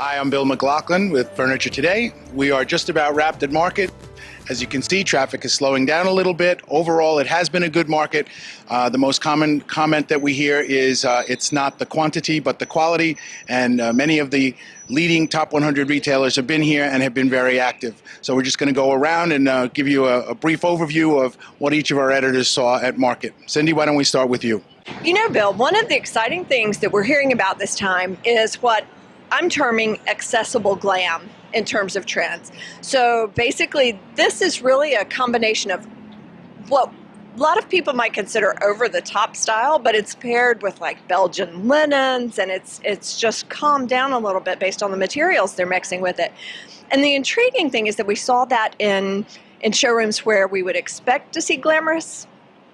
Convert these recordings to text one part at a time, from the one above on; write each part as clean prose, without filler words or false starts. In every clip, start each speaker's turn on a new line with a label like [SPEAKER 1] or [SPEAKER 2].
[SPEAKER 1] Hi, I'm Bill McLaughlin with Furniture Today. We are just about wrapped at market. As you can see, traffic is slowing down a little bit. Overall, it has been a good market. The most common comment that we hear is it's not the quantity, but the quality. And many of the leading top 100 retailers have been here and have been very active. So we're just going to go around and give you a brief overview of what each of our editors saw at market. Cindy, why don't we start with you?
[SPEAKER 2] You know, Bill, one of the exciting things that we're hearing about this time is what I'm terming accessible glam in terms of trends. So basically, this is really a combination of what a lot of people might consider over-the-top style, but it's paired with like Belgian linens, and it's just calmed down a little bit based on the materials they're mixing with it. And the intriguing thing is that we saw that in showrooms where we would expect to see glamorous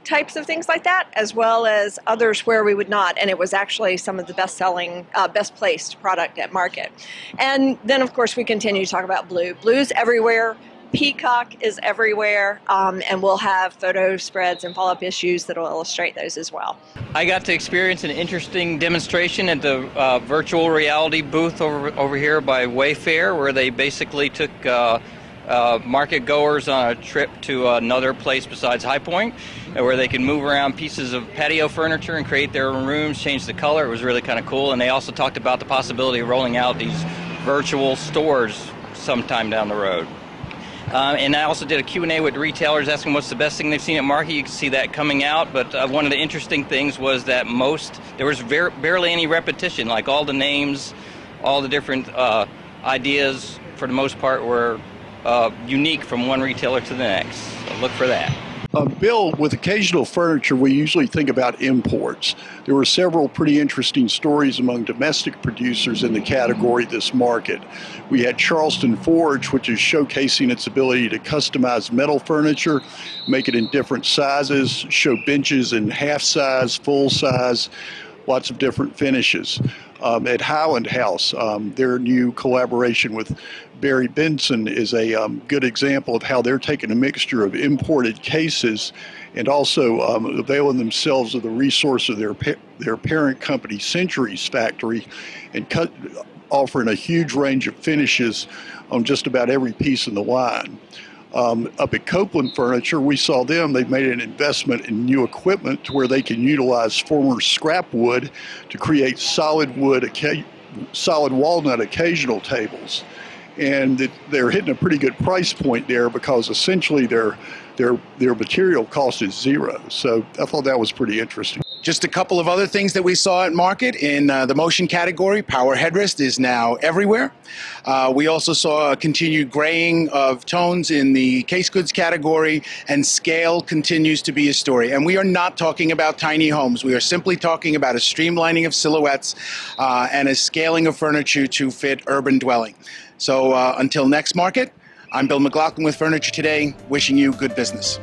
[SPEAKER 2] types of things like that, as well as others where we would not, and it was actually some of the best-selling, best-placed product at market. And then, of course, we continue to talk about blue. Blue's everywhere. Peacock is everywhere, and we'll have photo spreads and follow-up issues that will illustrate those as well.
[SPEAKER 3] I got to experience an interesting demonstration at the virtual reality booth over here by Wayfair, where they basically took market goers on a trip to another place besides High Point, where they can move around pieces of patio furniture and create their own rooms, change the color. It was really kind of cool. And they also talked about the possibility of rolling out these virtual stores sometime down the road. And I also did a Q&A with retailers asking what's the best thing they've seen at market. You can see that coming out, but one of the interesting things was that there was barely any repetition. Like all the names, all the different ideas, for the most part, were unique from one retailer to the next. So look for that.
[SPEAKER 4] Bill, with occasional furniture, we usually think about imports. There were several pretty interesting stories among domestic producers in the category this market. We had Charleston Forge, which is showcasing its ability to customize metal furniture, make it in different sizes, show benches in half size, full size, lots of different finishes. At Highland House, their new collaboration with Barry Benson is a good example of how they're taking a mixture of imported cases and also availing themselves of the resource of their parent company, Centuries Factory, and offering a huge range of finishes on just about every piece in the line. Up at Copeland Furniture, we saw they've made an investment in new equipment to where they can utilize former scrap wood to create solid walnut occasional tables. And they're hitting a pretty good price point there because essentially their material cost is zero. So I thought that was pretty interesting.
[SPEAKER 1] Just a couple of other things that we saw at market. In the motion category, power headrest is now everywhere. We also saw a continued graying of tones in the case goods category, and scale continues to be a story. And we are not talking about tiny homes. We are simply talking about a streamlining of silhouettes and a scaling of furniture to fit urban dwelling. So until next market, I'm Bill McLaughlin with Furniture Today, wishing you good business.